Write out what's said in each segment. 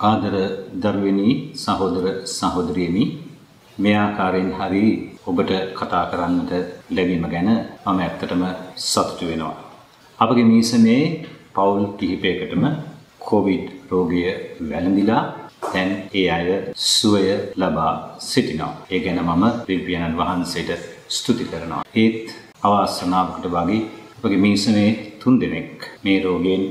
ආදර දරුවනි සහෝදර සහෝදරියනි මේ ආකාරයෙන් හරි ඔබට කතා කරන්නට ලැබීම ගැන මම ඇත්තටම සතුටු වෙනවා. අපගේ මීසමේ පවුල් කිහිපයකටම කොවිඩ් රෝගය වැළඳිලා දැන් ඒ අය සුවය ලබා සිටිනවා. ඒ ගැන මම දෙවියන් වහන්සේට ස්තුති කරනවා. ඒත් අවාසනාවකට වගේ අපගේ මීසමේ 3 දෙනෙක් මේ රෝගයෙන්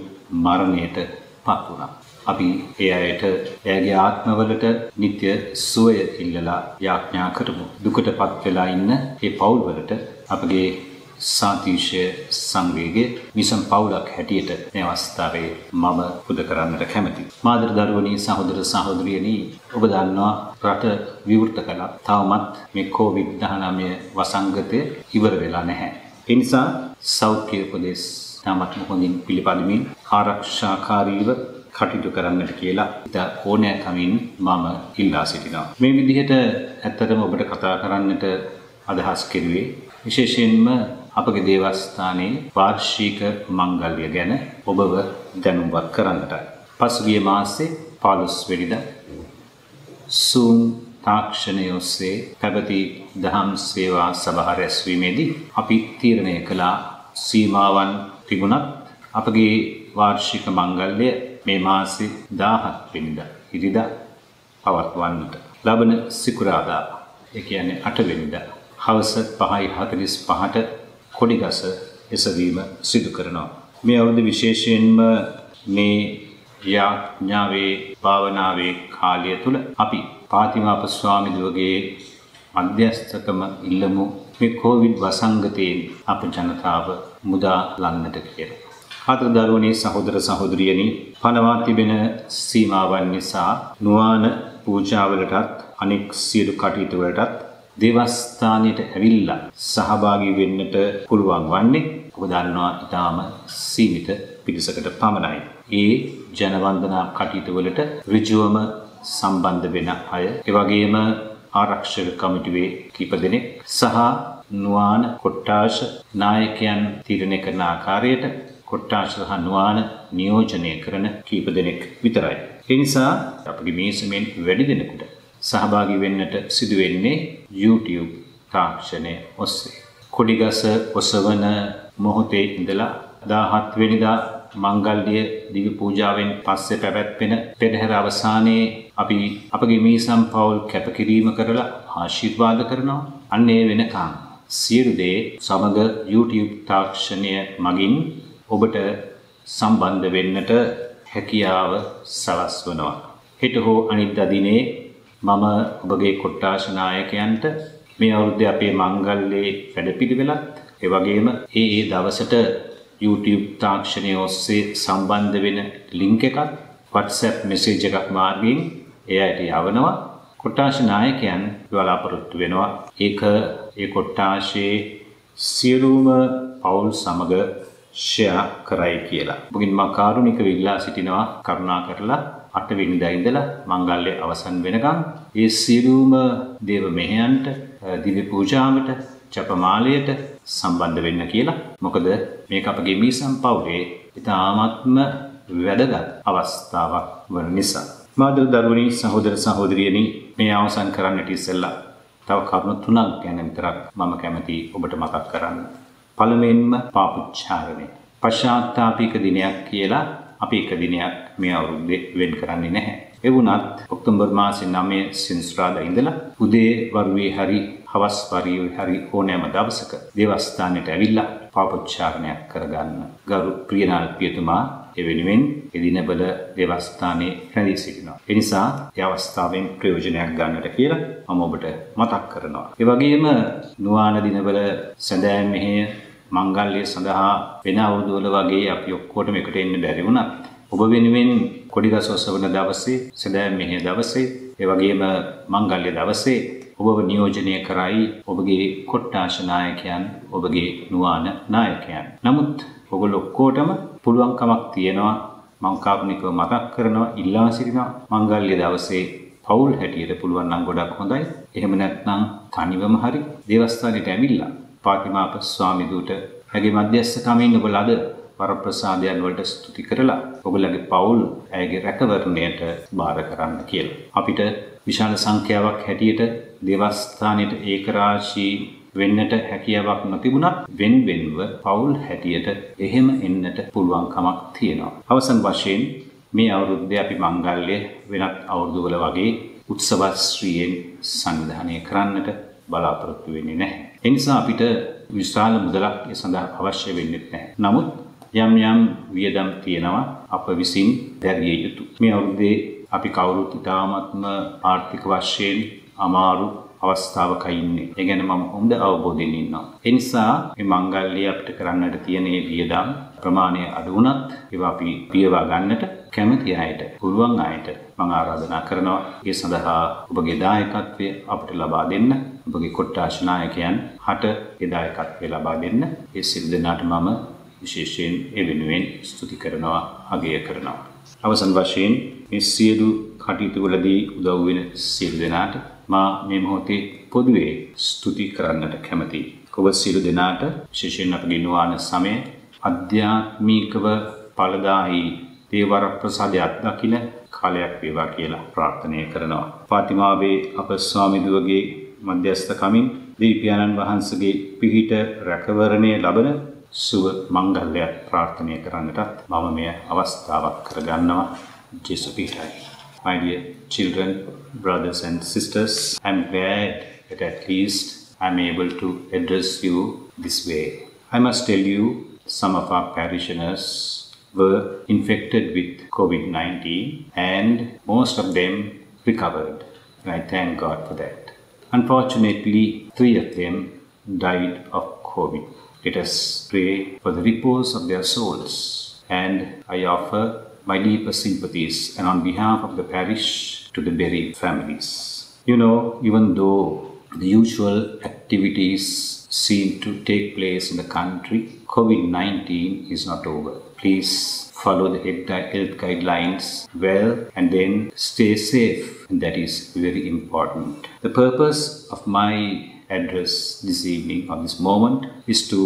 මරණයට පත් වුණා. අපි ඒ අයට එයාගේ ආත්මවලට නිත්‍ය සුවය ඉල්ලලා යාඥා කරමු. දුකටපත් වෙලා ඉන්න ඒ පවුල්වලට අපගේ සාතිශය සංවේගය මිසම් පවුලක් හැටියට මේ අවස්ථාවේ මම පුද කරන්නට කැමැතියි. මාතෘ දරුවනි සහෝදර සහෝදරියනි ඔබ දන්නවා රට විවෘත කළා. තවමත් මේ COVID-19 වසංගතය ඉවර වෙලා නැහැ. ඒ නිසා සෞඛ්‍ය උපදෙස් තාමත් හොඳින් පිළිපදමින් ආරක්ෂාකාරීව කටයුතු කරන්නට කියලා ඉතා ඕනෑකමින් මම ඉල්ලා සිටිනවා. මේ විදිහට ඇත්තටම ඔබට කතා කරන්නට අදහස් කෙරුවේ විශේෂයෙන්ම අපගේ දේවස්ථානයේ වාර්ෂික මංගල්‍ය ගැන ඔබව දැනුම්වත් කරන්නටයි. පසුගිය මාසේ 15 වෙනිදා Zoom තාක්ෂණය ඔස්සේ පැවති දහම් සේවා සභා රැස්වීමේදී අපි තීරණය කළා සීමාවන් තිබුණත් අපගේ වාර්ෂික මංගල්‍ය මේ මාසේ 17 වෙනිදා ඉරිදා පවත්වන්නට ලබන සිකුරාදා ඒ කියන්නේ 8 වෙනිදා හවස 5:45ට කොඩිගස එසවීම සිදු කරනවා. මේ අවුරුදු විශේෂයෙන්ම මේ යාඥාවේ භාවනාවේ කාලය තුල අපි පාතිමාප ස්වාමීදුවගේ මධ්‍යස්ථකම ඉල්ලමු මේ කොවිඩ් වසංගතයෙන් අප ජනතාව මුදා ලන්නට කියලා. ආදර දරුවනි සහෝදර සහෝදරියනි පනවා තිබෙන සීමාවන් නිසා නුවාන පූජාවලටත් අනෙක් සියලු කටයුතු වලටත් දේවස්ථානයට ඇවිල්ලා සහභාගී වෙන්නට පුළුවන් වන්නේ ඔබ දන්නවා ඊටාම සීමිත පිරිසකට පමණයි. ඒ ජනවන්දනා කටයුතු වලට ඍජුවම සම්බන්ධ වෙන අය ඒ වගේම ආරක්ෂක කමිටුවේ කීප දෙනෙක් සහ නුවාන කොට්ටාශ නායකයන් තීරණය කරන ආකාරයට කොට්ටාශ සහ නුවාන නියෝජනය කරන කීප දෙනෙක් විතරයි. ඒ නිසා අපගේ මේසමෙන් වැඩි දෙනෙකුට සහභාගී වෙන්නට සිදු වෙන්නේ YouTube තාක්ෂණය ඔස්සේ. කොඩිගස ඔසවන මොහොතේ ඉඳලා 17 වෙනිදා මංගල්‍ය දිව්‍ය පූජාවෙන් පස්සේ පැවැත්වෙන පෙරහැර අවසානයේ අපි අපගේ මීසම් පවුල් කැපකිරීම කරලා ආශිර්වාද කරනවා. අන්න ඒ වෙනකන් සියලු දේ සමග YouTube තාක්ෂණය මගින් ඔබට සම්බන්ධ වෙන්නට හැකියාව සලස්වනවා. හෙට හෝ අනිද්දා දිනේ මම ඔබගේ කොට්ටාශ නායකයන්ට මේ අවුරුද්දේ අපේ මංගල්‍යයේ වැඩපිළිවෙලත් ඒ වගේම ඒ දවසට YouTube තාක්ෂණය ඔස්සේ සම්බන්ධ වෙන ලින්ක් එකක් WhatsApp message එකක් මාර්ගයෙන් එයාට යවනවා. කොට්ටාශ නායකයන් බලාපොරොත්තු වෙනවා ඒක ඒ කොට්ටාශයේ සියලුම පවුල් සමග ෂෙයා කරයි කියලා. ඔබගෙන් මා කාරුණිකව ඉල්ලා සිටිනවා කරුණා කරලා 8 වෙනිදා ඉඳලා මංගල්‍ය අවසන් වෙනකන් ඒ සියලුම දේව මෙහෙයන්ට දිව්‍ය පූජාවට ජපමාලයට සම්බන්ධ වෙන්න කියලා. මොකද මේක අපගේ මීසම් පවුලේ ඉතාමත්ම වැදගත් අවස්ථාවක් වන නිසා. මාතෘ දරුවනි සහෝදර සහෝදරියනි මේ අවසන් කරන්නට ඉස්සෙල්ලා තව කරුණු 3ක් ගැන විතරක් මම කැමතියි ඔබට මතක් කරන්න. පළමුවෙන්ම පාපොච්චාරණය. පශ්චාත්තාපික දිනයක් කියලා අපි එක දිනයක් මේ අවුරුද්දේ වෙන් කරන්නේ නැහැ. ඒ වුණත් ඔක්තෝබර් මාසේ 9 සිකුරාදා ඉඳලා උදේ වරුවේ හරි හවස් වරුවේ හරි ඕනෑම දවසක දේවස්ථානයට ඇවිල්ලා පාපොච්චාරණයක් කරගන්න. ගරු ප්‍රියනාල් පියතුමා ඒ වෙනුවෙන් එදිනවල දේවස්ථානයේ රැඳී සිටිනවා. ඒ නිසා ඒ අවස්ථාවෙන් ප්‍රයෝජනයක් ගන්නට කියලා මම ඔබට මතක් කරනවා. ඒ වගේම නුවාන දිනවල සඳෑන් මෙහෙය මංගල්‍ය සඳහා වෙන අවුරුදුවල වගේ අපි ඔක්කොටම එකට එන්න බැරි වුණත් ඔබ වෙනුවෙන් කොඩිගස ඔසවන දවසේ සඳෑන් මෙහෙය දවසේ ඒ වගේම මංගල්‍ය දවසේ ඔබව නියෝජනය කරයි ඔබගේ කොට්ටාශ නායකයන් ඔබගේ නුවාන නායකයන්. නමුත් ඔයගොල්ලෝ ඔක්කොටම පුළුවන්කමක් තියෙනවා මම කාරුණිකව මතක් කරනවා ඉල්ලා සිටිනවා මංගල්‍ය දවසේ පවුල් හැටියට පුළුවන් නම් ගොඩක් හොඳයි. එහෙම නැත්නම් තනිවම හරි දේවස්ථානයට ඇවිල්ලා පාතිමාප ස්වාමීදුවට හැගේ මධ්‍යස්ථකමින් ඔබ ලද වරප්‍රසාදයන් වලට ස්තුති කරලා ඔබලගේ පවුල් ඇයගේ රැකවරණයට බාර කරන්න කියලා. අපිට විශාල සංඛ්‍යාවක් හැටියට දේවස්ථානයේ ඒකරාශී වෙන්නට හැකියාවක් නොතිබුණත් වෙන්වෙන්ව පවුල් හැටියට එහෙම එන්නට පුළුවන්කමක් තියෙනවා. අවසන් වශයෙන් මේ අවුරුද්දේ අපි මංගල්‍ය වෙනත් අවුරුදුවල වගේ උත්සවශ්‍රීයෙන් සංවිධානය කරන්නට බලාපොරොත්තු වෙන්නේ නැහැ. ඒ නිසා අපිට විශාල මුදලක් ඒ සඳහා අවශ්‍ය වෙන්නේ නැහැ. නමුත් යම් යම් වියදම් තියෙනවා අප විසින් දැරිය යුතු. මේ අවුරුද්දේ අපි කවුරුත් ඉතාමත්ම ආර්ථික වශයෙන් අමාරු අවස්ථාවක ඉන්නේ. ඒ ගැන මම හොඳ අවබෝධයෙන් ඉන්නවා. ඒ නිසා මේ මංගල්‍ය අපිට කරන්නට තියෙන මේ වියදම් ප්‍රමාණය අඩු වුණත් ඒවා අපි පියවා ගන්නට කැමති අයට, පුළුවන් අයට මම ආරාධනා කරනවා. ඒ සඳහා ඔබගේ දායකත්වය අපට ලබා දෙන්න. ඔබගේ කොට්ටාශ නායකයන් හට ඒ දායකත්වය ලබා දෙන්න. ඒ සියලු දෙනාට මම විශේෂයෙන් ඒ වෙනුවෙන් ස්තුති කරනවා, අගය කරනවා. අවසන් වශයෙන් මේ සියලු කටයුතු වලදී උදව් වෙන සියලු දෙනාට මා මේ මොහොතේ පොදුවේ ස්තුති කරන්නට කැමැතියි. ඔබ සියලු දෙනාට විශේෂයෙන් අපගේ නුවාන සමය අධ්‍යාත්මිකව ඵලදායි දේවර ප්‍රසාදය අත්දකින කාලයක් වේවා කියලා ප්‍රාර්ථනා කරනවා. පාතිමාවේ අප ස්වාමීදුවගේ මධ්‍යස්ථ කමින් දීපියාණන් වහන්සේගේ පිහිට රැකවරණය ලබන සුව මංගල්‍යයක් ප්‍රාර්ථනා කරන්නටත් මම මේ අවස්ථාවක් කරගන්නවා. ජේසු පිහිටයි. My dear children, brothers and sisters, I'm glad that at least I'm able to address you this way. I must tell you, some of our parishioners were infected with COVID-19 and most of them recovered. And I thank God for that. Unfortunately, 3 of them died of COVID. Let us pray for the repose of their souls, and I offer my deepest sympathies and on behalf of the parish to the bereaved families. You know, even though the usual activities seem to take place in the country, COVID-19 is not over. Please follow the health guidelines well and then stay safe. And that is very important. The purpose of my address this evening or this moment is to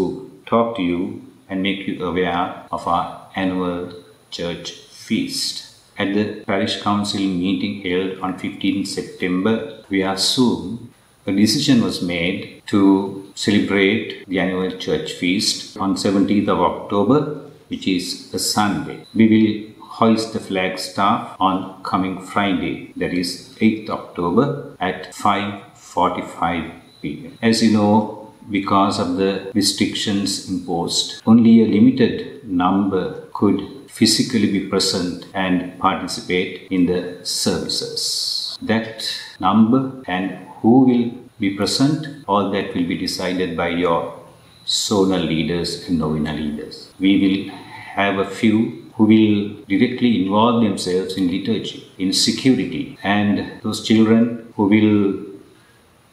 talk to you and make you aware of our annual church feast. At the parish council meeting held on 15 September, we assume a decision was made to celebrate the annual church feast on 17th of October, which is a Sunday. We will hoist the flagstaff on coming Friday, that is 8th October at 5:45 p.m. As you know, because of the restrictions imposed, only a limited number could physically be present and participate in the services. That number and who will be present, all that will be decided by your zonal leaders and novenas leaders. We will have a few who will directly involve themselves in liturgy, in security, and those children who will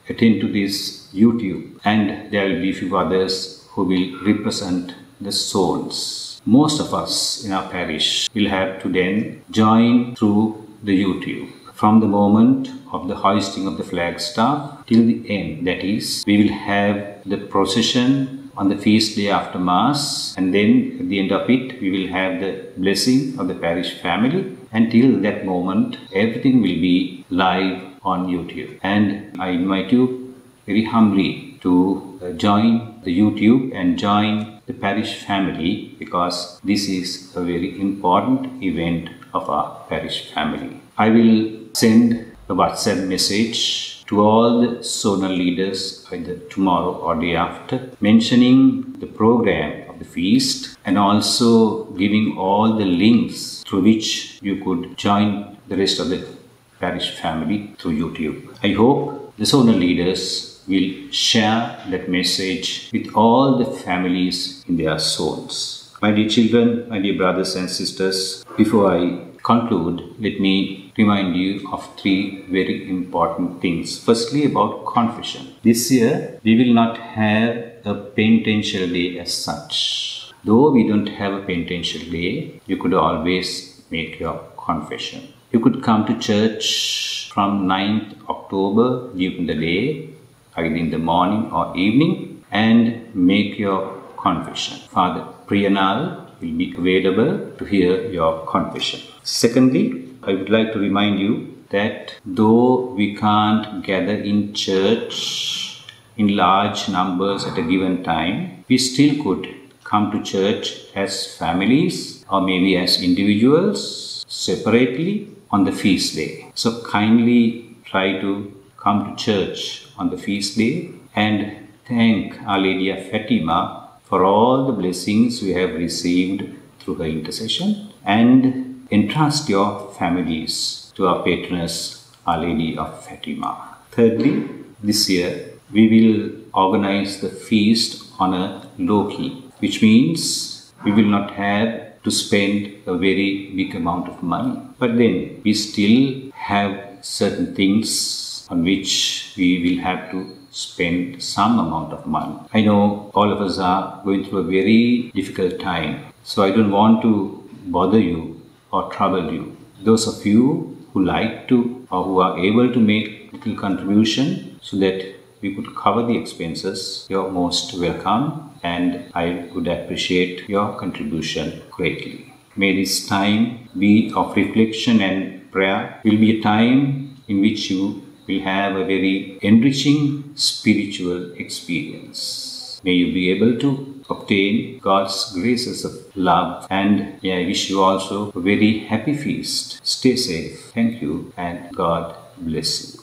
attend to this YouTube, and there will be few others who will represent the souls. Most of us in our parish will have to then join through the YouTube from the moment of the hoisting of the flagstaff till the end. That is, we will have the procession on the feast day after Mass, and then at the end of it, we will have the blessing of the parish family. Until that moment, everything will be live on YouTube. And I invite you very humbly to join the YouTube and join the parish family, because this is a very important event of our parish family. I will send a WhatsApp message to all the zonal leaders either tomorrow or day after, mentioning the program of the feast and also giving all the links through which you could join the rest of the parish family through YouTube. I hope the zonal leaders will share that message with all the families in their zones. My dear children, my dear brothers and sisters, before I conclude, let me remind you of 3 very important things. Firstly, about confession. This year, we will not have a penitential day as such. Though we don't have a penitential day, you could always make your confession. You could come to church from 9th October during the day, either in the morning or evening, and make your confession. Father Priyanal will be available to hear your confession. Secondly, I would like to remind you that though we can't gather in church in large numbers at a given time, we still could come to church as families or maybe as individuals separately on the feast day. So kindly try to come to church on the feast day and thank Our Lady of Fatima for all the blessings we have received through her intercession, and entrust your families to our patroness, Our Lady of Fatima. Thirdly, this year we will organize the feast on a low key, which means we will not have to spend a very big amount of money. But then we still have certain things on which we will have to spend some amount of money. I know all of us are going through a very difficult time, so I don't want to bother you or trouble you. Those of you who like to or who are able to make little contribution so that we could cover the expenses, you're most welcome, and I would appreciate your contribution greatly. May this time be of reflection and prayer. Will be a time in which you will have a very enriching spiritual experience. May you be able to obtain God's graces of love, and may I wish you also a very happy feast. Stay safe. Thank you, and God bless you.